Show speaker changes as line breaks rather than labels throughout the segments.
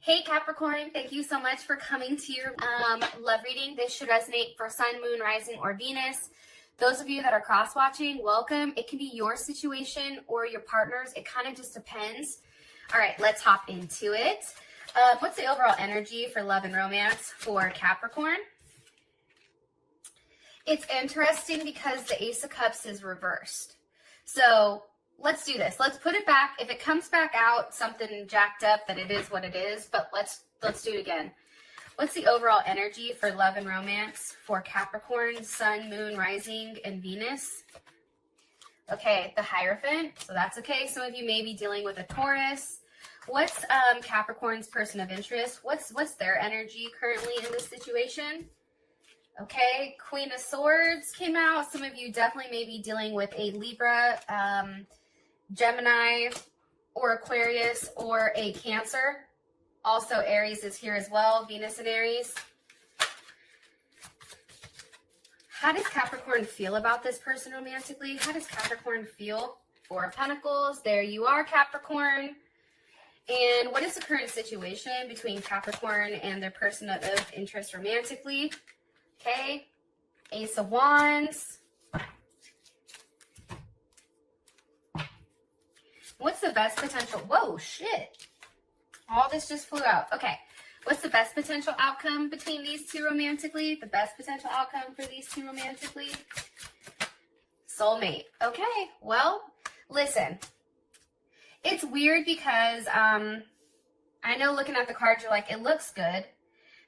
Hey Capricorn, thank you so much for coming to your love reading. This should resonate for Sun, Moon, Rising, or Venus. Those of you that are cross-watching, welcome. It can be your situation or your partner's. It kind of just depends. All right, let's hop into it. What's the overall energy for love and romance for Capricorn? It's interesting because the Ace of Cups is reversed. So let's do this. Let's put it back. If it comes back out something jacked up, then it is what it is. But let's do it again. What's the overall energy for love and romance for Capricorn, Sun, Moon, Rising, and Venus? Okay, the Hierophant. So that's okay. Some of you may be dealing with a Taurus. What's Capricorn's person of interest? What's their energy currently in this situation? Okay, Queen of Swords came out. Some of you definitely may be dealing with a Libra, Gemini, or Aquarius, or a Cancer. Also, Aries is here as well, Venus and Aries. How does Capricorn feel about this person romantically? How does Capricorn feel? Four of Pentacles, there you are, Capricorn. And what is the current situation between Capricorn and their person of interest romantically? Okay, Ace of Wands. What's the best potential? Whoa, shit. All this just flew out. Okay, what's the best potential outcome between these two romantically? The best potential outcome for these two romantically? Soulmate. Okay, well, listen. It's weird because I know looking at the cards, you're like, it looks good.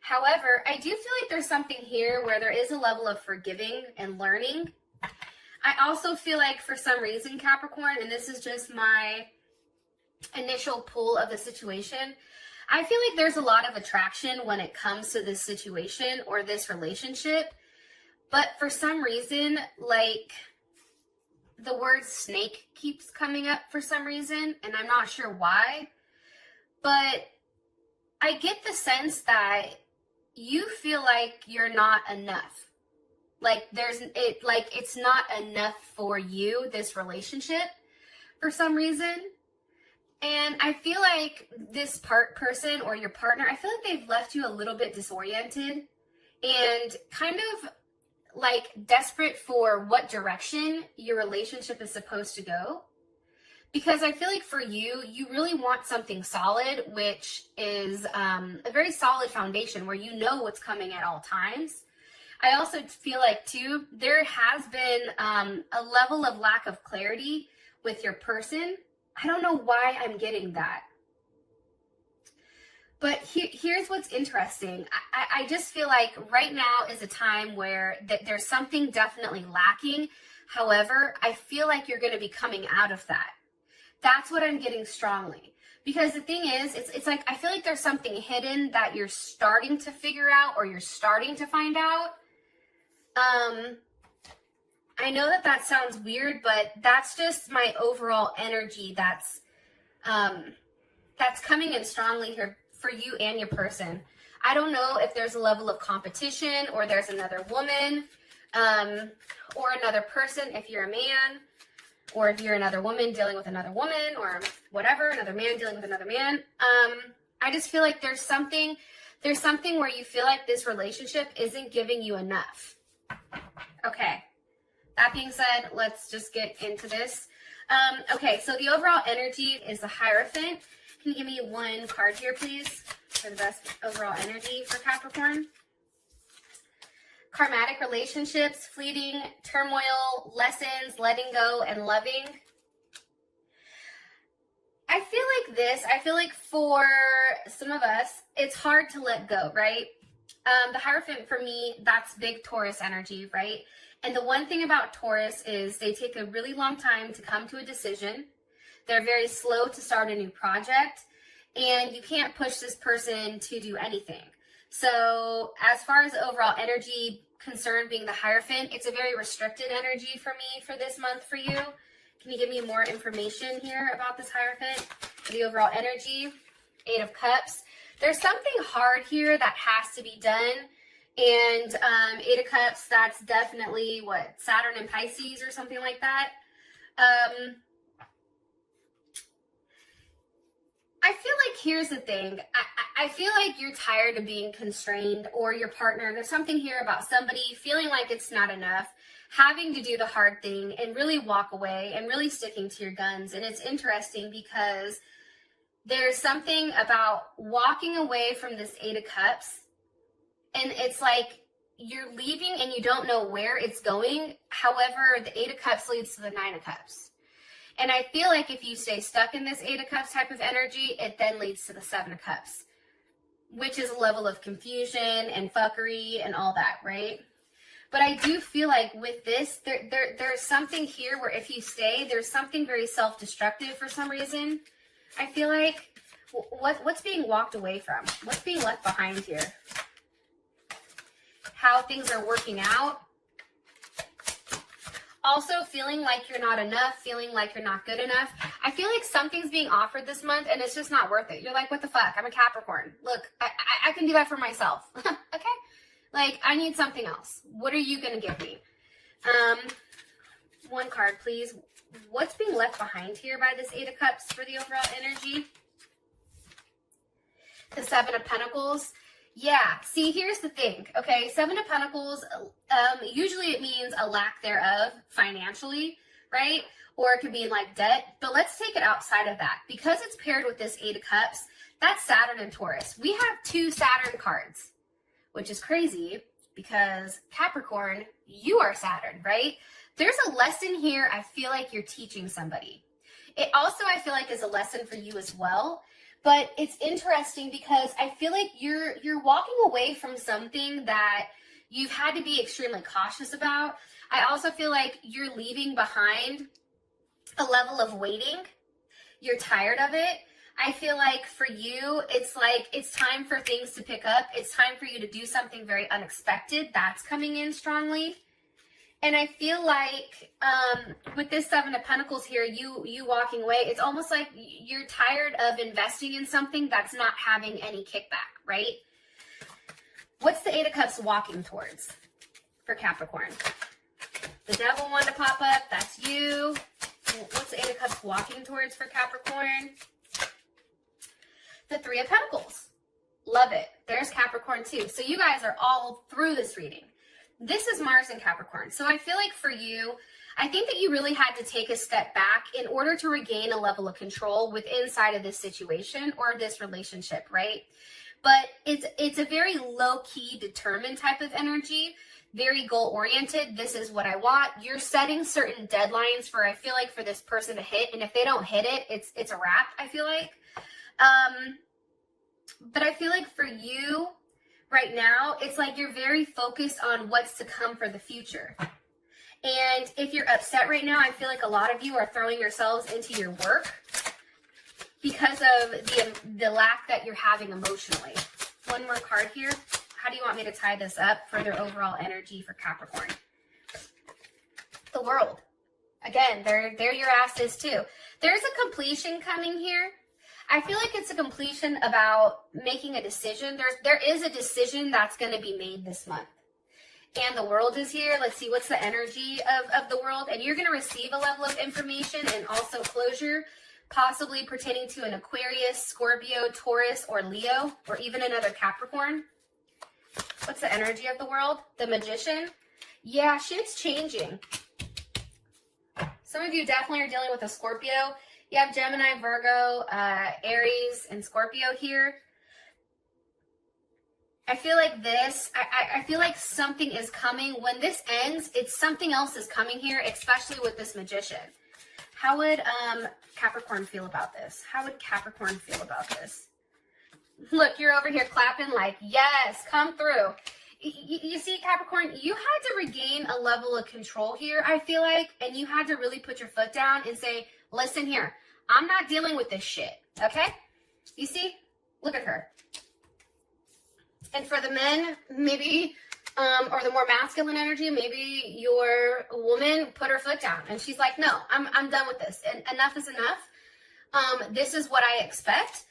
However, I do feel like there's something here where there is a level of forgiving and learning. I also feel like for some reason, Capricorn, and this is just my initial pull of the situation, I feel like there's a lot of attraction when it comes to this situation or this relationship. But for some reason, like the word snake keeps coming up for some reason, and I'm not sure why. But I get the sense that you feel like you're not enough. Like it's not enough for you, this relationship, for some reason. And I feel like this person or your partner, I feel like they've left you a little bit disoriented and kind of like desperate for what direction your relationship is supposed to go. Because I feel like for you, you really want something solid, which is a very solid foundation where you know what's coming at all times. I also feel like, too, there has been a level of lack of clarity with your person. I don't know why I'm getting that. But here's what's interesting. I just feel like right now is a time where there's something definitely lacking. However, I feel like you're going to be coming out of that. That's what I'm getting strongly. Because the thing is, it's like I feel like there's something hidden that you're starting to figure out or you're starting to find out. I know that sounds weird, but that's just my overall energy that's coming in strongly here for you and your person. I don't know if there's a level of competition or there's another woman or another person if you're a man. Or if you're another woman dealing with another woman or whatever, another man dealing with another man. I just feel like there's something where you feel like this relationship isn't giving you enough. Okay. That being said, let's just get into this. Okay, so the overall energy is the Hierophant. Can you give me one card here, please, for the best overall energy for Capricorn? Karmatic relationships, fleeting, turmoil, lessons, letting go, and loving. I feel like for some of us, it's hard to let go, right? The Hierophant for me, that's big Taurus energy, right? And the one thing about Taurus is they take a really long time to come to a decision. They're very slow to start a new project, and you can't push this person to do anything. So as far as the overall energy concerned being the Hierophant, it's a very restricted energy for me for this month for you. Can you give me more information here about this Hierophant? The overall energy, Eight of Cups. There's something hard here that has to be done. And Eight of Cups, that's definitely what, Saturn and Pisces or something like that. I feel like here's the thing. I feel like you're tired of being constrained, or your partner, there's something here about somebody feeling like it's not enough, having to do the hard thing and really walk away and really sticking to your guns. And it's interesting because there's something about walking away from this Eight of Cups, and it's like you're leaving and you don't know where it's going. However, the Eight of Cups leads to the Nine of Cups. And I feel like if you stay stuck in this Eight of Cups type of energy, it then leads to the Seven of Cups, which is a level of confusion and fuckery and all that, right? But I do feel like with this, there's something here where if you stay, there's something very self-destructive for some reason. I feel like what's being walked away from? What's being left behind here? How things are working out. Also feeling like you're not enough, feeling like you're not good enough. I feel like something's being offered this month and it's just not worth it. You're like, what the fuck? I'm a Capricorn. Look, I can do that for myself. Okay? Like, I need something else. What are you going to give me? One card, please. What's being left behind here by this Eight of Cups for the overall energy? The Seven of Pentacles. Yeah, see, here's the thing, okay? Seven of Pentacles, usually it means a lack thereof financially, right? Or it could be like debt, but let's take it outside of that. Because it's paired with this Eight of Cups, that's Saturn and Taurus. We have two Saturn cards, which is crazy because Capricorn, you are Saturn, right? There's a lesson here I feel like you're teaching somebody. It also, I feel like, is a lesson for you as well. But it's interesting because I feel like you're walking away from something that you've had to be extremely cautious about. I also feel like you're leaving behind a level of waiting. You're tired of it. I feel like for you, it's like it's time for things to pick up. It's time for you to do something very unexpected. That's coming in strongly. And I feel like with this Seven of Pentacles here, you walking away, it's almost like you're tired of investing in something that's not having any kickback, right? What's the Eight of Cups walking towards for Capricorn? The Devil wanted to pop up. That's you. What's the Eight of Cups walking towards for Capricorn? The Three of Pentacles. Love it. There's Capricorn too. So you guys are all through this reading. This is Mars and Capricorn. So I feel like for you, I think that you really had to take a step back in order to regain a level of control inside of this situation or this relationship, right? But it's a very low-key, determined type of energy, very goal-oriented. This is what I want. You're setting certain deadlines for, I feel like, for this person to hit. And if they don't hit it, it's a wrap, I feel like. But I feel like for you, right now, it's like you're very focused on what's to come for the future. And if you're upset right now, I feel like a lot of you are throwing yourselves into your work because of the lack that you're having emotionally. One more card here. How do you want me to tie this up for their overall energy for Capricorn? The World. Again, there your ass is too. There's a completion coming here. I feel like it's a completion about making a decision. There is a decision that's going to be made this month. And the World is here. Let's see, what's the energy of the World? And you're going to receive a level of information and also closure, possibly pertaining to an Aquarius, Scorpio, Taurus, or Leo, or even another Capricorn. What's the energy of the World? The Magician. Yeah, shit's changing. Some of you definitely are dealing with a Scorpio. You have Gemini, Virgo, Aries, and Scorpio here. I feel like this, I feel like something is coming. When this ends, it's something else is coming here, especially with this Magician. How would Capricorn feel about this? How would Capricorn feel about this? Look, you're over here clapping like, yes, come through. You see, Capricorn, you had to regain a level of control here, I feel like, and you had to really put your foot down and say, listen here, I'm not dealing with this shit, okay? You see? Look at her. And for the men, maybe, or the more masculine energy, maybe your woman put her foot down. And she's like, no, I'm done with this. And enough is enough. This is what I expect.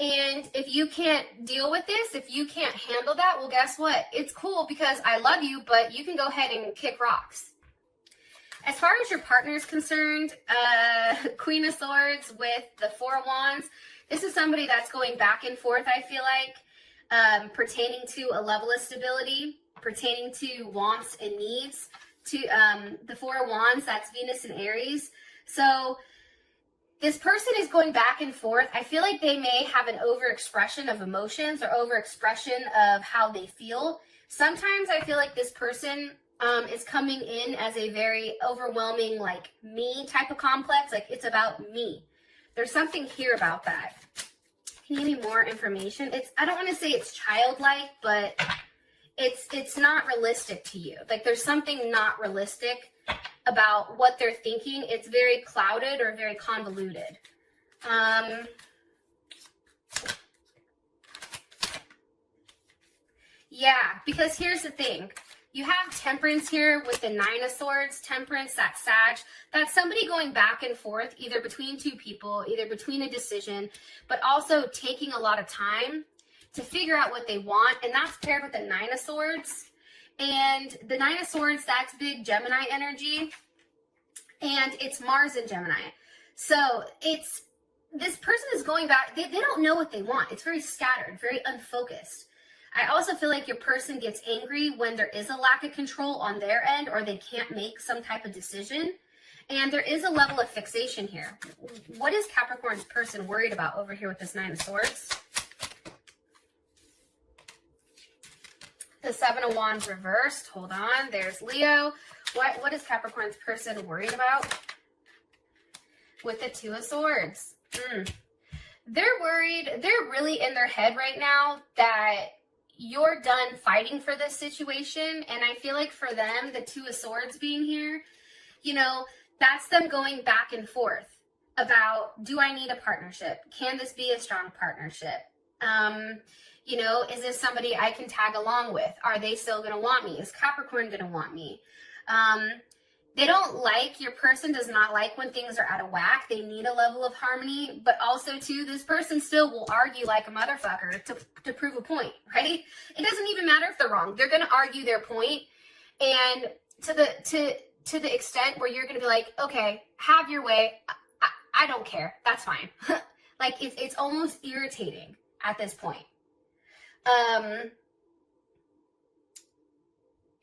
And if you can't deal with this, if you can't handle that, well, guess what? It's cool because I love you, but you can go ahead and kick rocks. As far as your partner is concerned, Queen of Swords with the Four of Wands, This is somebody that's going back and forth, I feel like, pertaining to a level of stability, pertaining to wants and needs. To the Four of Wands, that's Venus and Aries. So this person is going back and forth. I feel like they may have an overexpression of emotions or overexpression of how they feel. Sometimes I feel like this person is coming in as a very overwhelming, like, me type of complex. Like, it's about me. There's something here about that. Can you give me more information? I don't want to say it's childlike, but it's not realistic to you. Like, there's something not realistic about what they're thinking. It's very clouded or very convoluted. Yeah, because here's the thing. You have Temperance here with the Nine of Swords. Temperance, that's Sag. That's somebody going back and forth, either between two people, either between a decision, but also taking a lot of time to figure out what they want. And that's paired with the Nine of Swords. And the Nine of Swords, that's big Gemini energy. And it's Mars in Gemini. So this person is going back. They don't know what they want. It's very scattered, very unfocused. I also feel like your person gets angry when there is a lack of control on their end, or they can't make some type of decision. And there is a level of fixation here. What is Capricorn's person worried about over here with this Nine of Swords? The Seven of Wands reversed. Hold on. There's Leo. What is Capricorn's person worried about? With the Two of Swords. They're worried. They're really in their head right now that you're done fighting for this situation. And I feel like for them, the Two of Swords being here, you know, that's them going back and forth about, do I need a partnership? Can this be a strong partnership? You know, is this somebody I can tag along with? Are they still going to want me? Is Capricorn going to want me? They don't like, your person does not like when things are out of whack. They need a level of harmony, but also too, this person still will argue like a motherfucker to prove a point, right? It doesn't even matter if they're wrong. They're going to argue their point, and to the extent where you're going to be like, okay, have your way. I don't care. That's fine. Like, it's almost irritating at this point.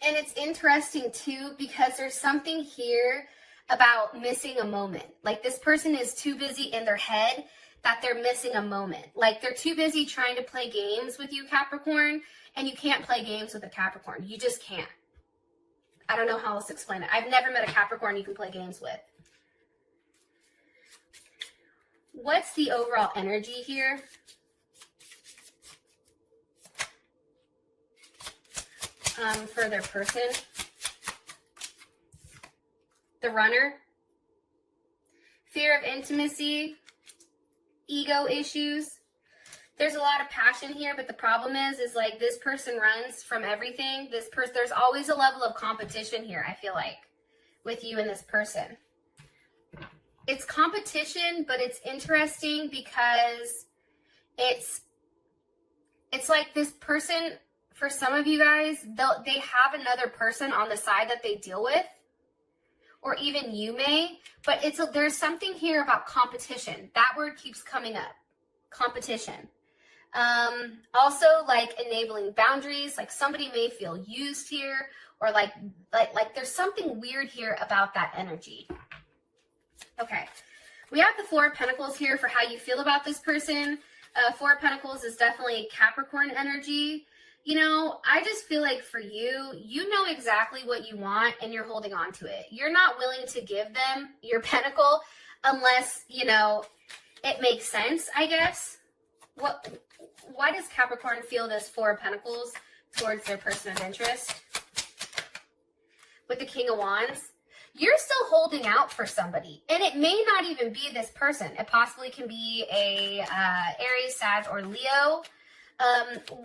And it's interesting too, because there's something here about missing a moment. Like, this person is too busy in their head that they're missing a moment. Like, they're too busy trying to play games with you, Capricorn, and you can't play games with a Capricorn. You just can't. I don't know how else to explain it. I've never met a Capricorn you can play games with. What's the overall energy here? For their person. The Runner. Fear of intimacy. Ego issues. There's a lot of passion here, but the problem is like, this person runs from everything. There's always a level of competition here, I feel like, with you and this person. It's competition, but it's interesting because it's like this person, for some of you guys, they have another person on the side that they deal with, or even you may, but there's something here about competition. That word keeps coming up. Competition. Also, like, enabling boundaries. Like, somebody may feel used here, or like there's something weird here about that energy. Okay, we have the Four of Pentacles here for how you feel about this person. Four of Pentacles is definitely Capricorn energy. You know, I just feel like for you, you know exactly what you want and you're holding on to it. You're not willing to give them your pentacle unless, you know, it makes sense, I guess. Why does Capricorn feel this Four of Pentacles towards their person of interest? With the King of Wands, you're still holding out for somebody, and it may not even be this person. It possibly can be a Aries, Sag, or Leo.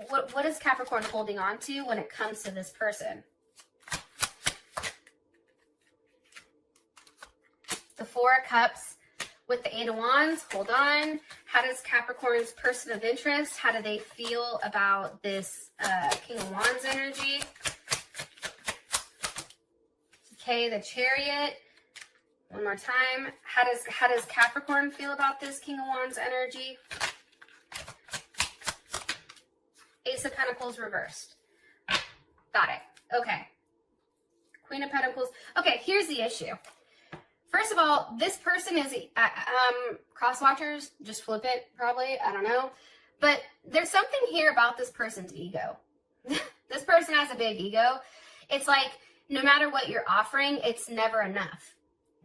What is Capricorn holding on to when it comes to this person? The Four of Cups with the Eight of Wands. Hold on. How does Capricorn's person of interest, how do they feel about this King of Wands energy? Okay, the Chariot. One more time. How does Capricorn feel about this King of Wands energy? Ace of Pentacles reversed. Got it. Okay. Queen of Pentacles. Okay, here's the issue. First of all, this person is, cross watchers, just flip it, probably, I don't know. But there's something here about this person's ego. This person has a big ego. It's like, no matter what you're offering, it's never enough.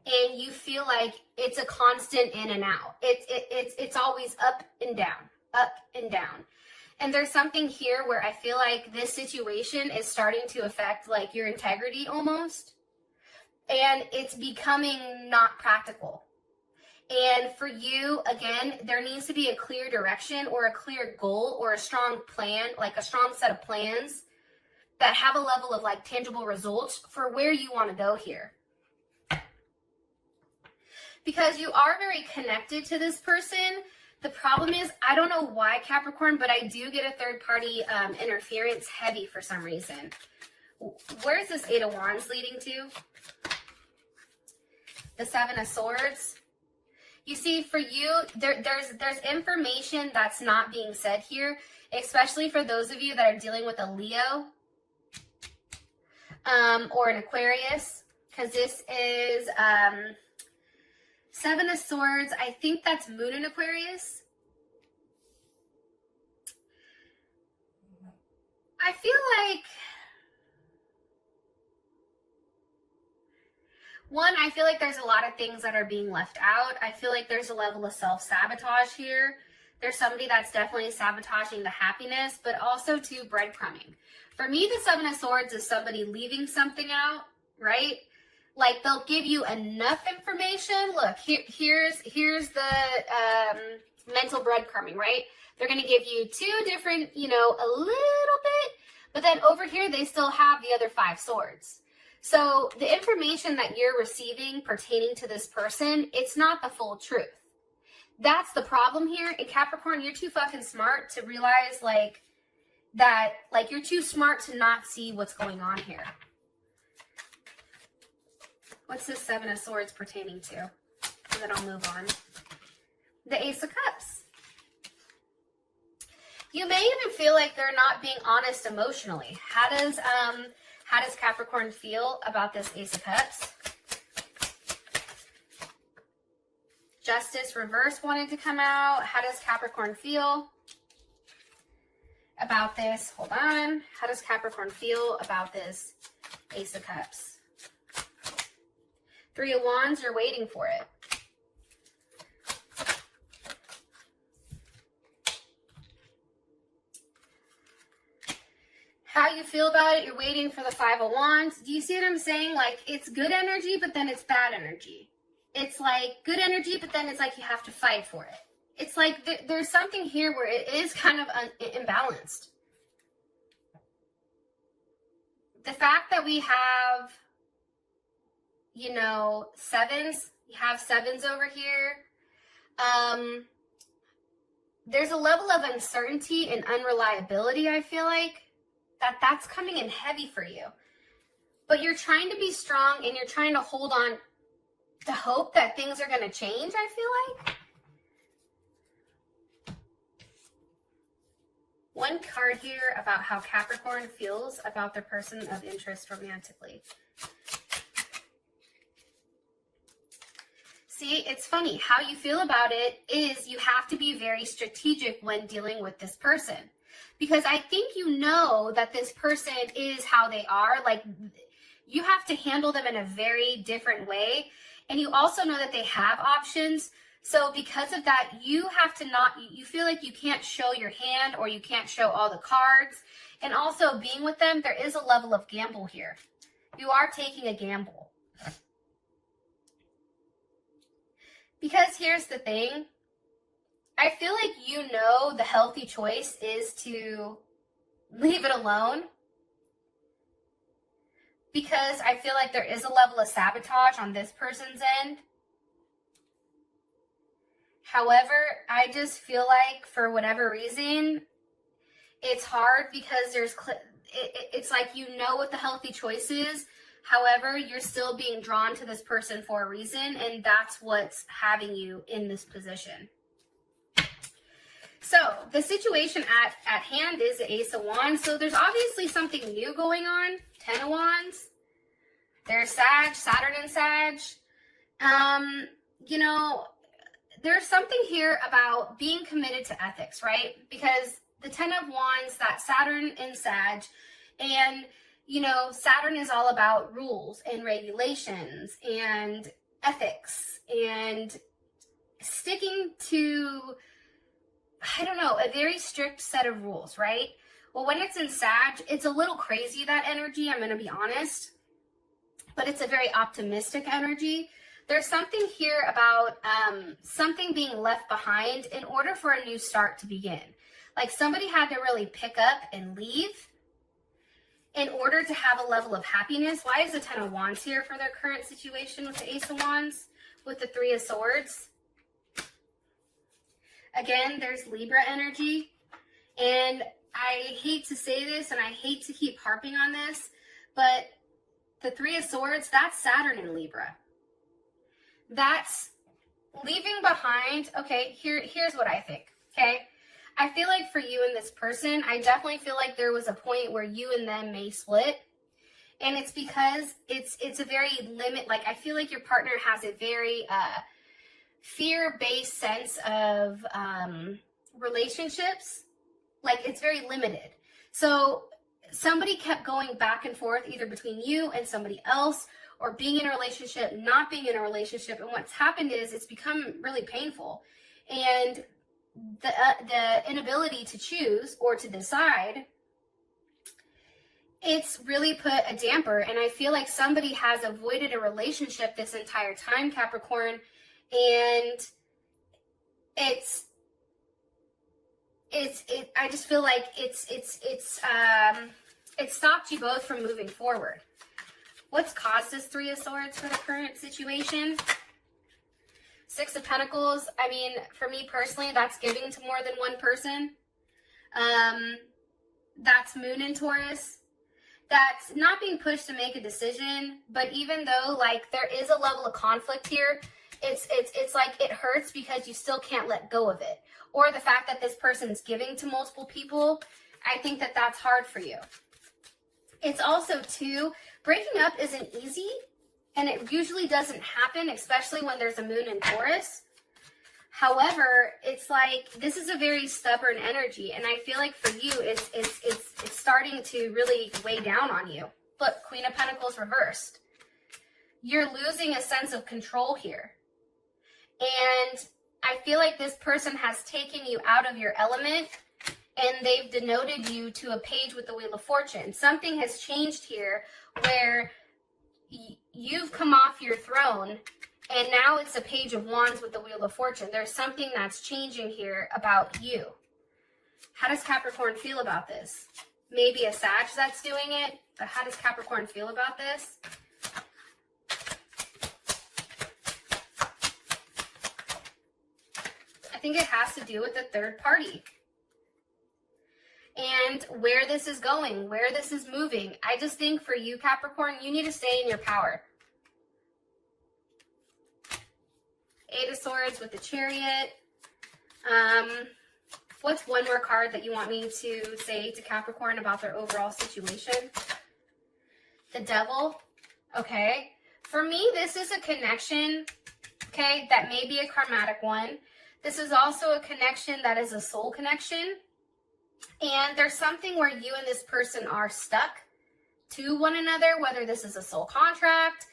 And you feel like it's a constant in and out. It's always up and down, up and down. And there's something here where I feel like this situation is starting to affect like your integrity almost. And it's becoming not practical. And for you, again, there needs to be a clear direction or a clear goal or a strong plan, like a strong set of plans that have a level of like tangible results for where you want to go here. Because you are very connected to this person. The problem is, I don't know why, Capricorn, but I do get a third-party interference heavy for some reason. Where is this Eight of Wands leading to? The Seven of Swords. You see, for you, there's information that's not being said here, especially for those of you that are dealing with a Leo or an Aquarius, because this is Seven of Swords. I think that's Moon in Aquarius. I feel like, one, I feel like there's a lot of things that are being left out. I feel like there's a level of self-sabotage here. There's somebody that's definitely sabotaging the happiness, but also too breadcrumbing. For me, the Seven of Swords is somebody leaving something out, right? Like they'll give you enough information. Look, here's the mental breadcrumbing, right? They're going to give you two different, a little bit, but then over here, they still have the other 5 swords. So the information that you're receiving pertaining to this person, it's not the full truth. That's the problem here. In Capricorn, you're too fucking smart to realize you're too smart to not see what's going on here. What's this Seven of Swords pertaining to? And then I'll move on. The Ace of Cups. You may even feel like they're not being honest emotionally. How does Capricorn feel about this Ace of Cups? Justice reverse wanted to come out. How does Capricorn feel about this? Hold on. How does Capricorn feel about this Ace of Cups? 3 of Wands, you're waiting for it. How you feel about it, you're waiting for the 5 of Wands. Do you see what I'm saying? Like, it's good energy, but then it's bad energy. It's like good energy, but then it's like you have to fight for it. It's like there's something here where it is kind of imbalanced. The fact that we have, sevens, you have sevens over here. There's a level of uncertainty and unreliability, I feel like, that's coming in heavy for you. But you're trying to be strong and you're trying to hold on to hope that things are going to change, I feel like. One card here about how Capricorn feels about their person of interest romantically. See, it's funny. How you feel about it is you have to be very strategic when dealing with this person. Because I think you know that this person is how they are. Like, you have to handle them in a very different way. And you also know that they have options. So because of that, you have to you feel like you can't show your hand or you can't show all the cards. And also being with them, there is a level of gamble here. You are taking a gamble. Because here's the thing. I feel like the healthy choice is to leave it alone. Because I feel like there is a level of sabotage on this person's end. However, I just feel like for whatever reason, it's hard because it's like what the healthy choice is. However, you're still being drawn to this person for a reason, and that's what's having you in this position. So the situation at hand is the Ace of Wands. So there's obviously something new going on. 10 of Wands. There's Saturn and Sag. You know, there's something here about being committed to ethics, right? Because the 10 of Wands, that Saturn and Sag, and, you know, Saturn is all about rules and regulations and ethics and sticking to, I don't know, a very strict set of rules, right? Well, when it's in Sag, it's a little crazy, that energy, I'm going to be honest, but it's a very optimistic energy. There's something here about something being left behind in order for a new start to begin. Like somebody had to really pick up and leave in order to have a level of happiness. Why is the 10 of Wands here for their current situation with the Ace of Wands, with the 3 of Swords? Again, there's Libra energy. And I hate to say this and I hate to keep harping on this, but the 3 of Swords, that's Saturn in Libra. That's leaving behind. Okay, here's what I think, okay? I feel like for you and this person, I definitely feel like there was a point where you and them may split. And it's because it's a very like I feel like your partner has a very fear-based sense of relationships. Like it's very limited. So somebody kept going back and forth either between you and somebody else, or being in a relationship, not being in a relationship. And what's happened is it's become really painful. And the inability to choose or to decide, it's really put a damper. And I feel like somebody has avoided a relationship this entire time, Capricorn. And I just feel like it stopped you both from moving forward. What's caused this 3 of Swords for the current situation? 6 of Pentacles. I mean, for me personally, that's giving to more than one person. That's Moon in Taurus. That's not being pushed to make a decision, but even though like there is a level of conflict here, it's like it hurts because you still can't let go of it. Or the fact that this person's giving to multiple people, I think that that's hard for you. It's also too, breaking up isn't easy, and it usually doesn't happen, especially when there's a Moon in Taurus. However, it's like this is a very stubborn energy, and I feel like for you, it's starting to really weigh down on you. Look, Queen of Pentacles reversed. You're losing a sense of control here, and I feel like this person has taken you out of your element. And they've denoted you to a page with the Wheel of Fortune. Something has changed here where you've come off your throne and now it's a Page of Wands with the Wheel of Fortune. There's something that's changing here about you. How does Capricorn feel about this? Maybe a Sag that's doing it, but how does Capricorn feel about this? I think it has to do with the third party. And where this is going, where this is moving. I just think for you, Capricorn, you need to stay in your power. 8 of Swords with the Chariot. What's one more card that you want me to say to Capricorn about their overall situation? The Devil. Okay. For me, this is a connection, okay, that may be a karmatic one. This is also a connection that is a soul connection. And there's something where you and this person are stuck to one another, whether this is a soul contract,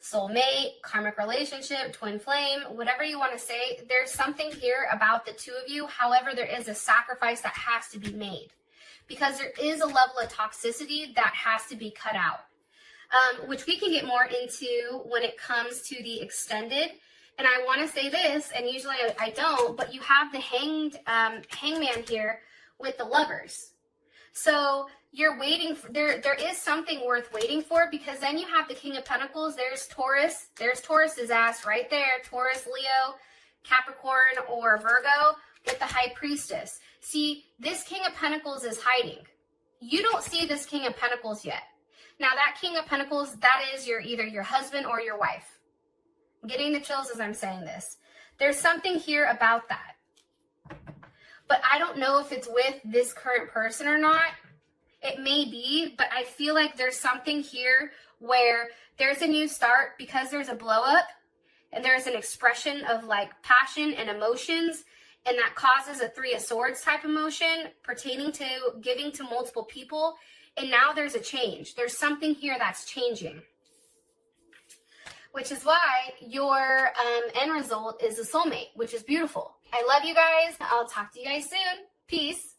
soulmate, karmic relationship, twin flame, whatever you want to say. There's something here about the two of you. However, there is a sacrifice that has to be made because there is a level of toxicity that has to be cut out, which we can get more into when it comes to the extended. And I want to say this, and usually I don't, but you have the hangman here with the Lovers. So you're waiting for, there is something worth waiting for, because then you have the King of Pentacles. There's Taurus. There's Taurus's ass right there. Taurus, Leo, Capricorn, or Virgo with the High Priestess. See, this King of Pentacles is hiding. You don't see this King of Pentacles yet. Now that King of Pentacles, that is either your husband or your wife. I'm getting the chills as I'm saying this. There's something here about that. but I don't know if it's with this current person or not. It may be, but I feel like there's something here where there's a new start because there's a blow up and there's an expression of like passion and emotions, and that causes a 3 of Swords type emotion pertaining to giving to multiple people. And now there's a change. There's something here that's changing, which is why your end result is a soulmate, which is beautiful. I love you guys. I'll talk to you guys soon. Peace.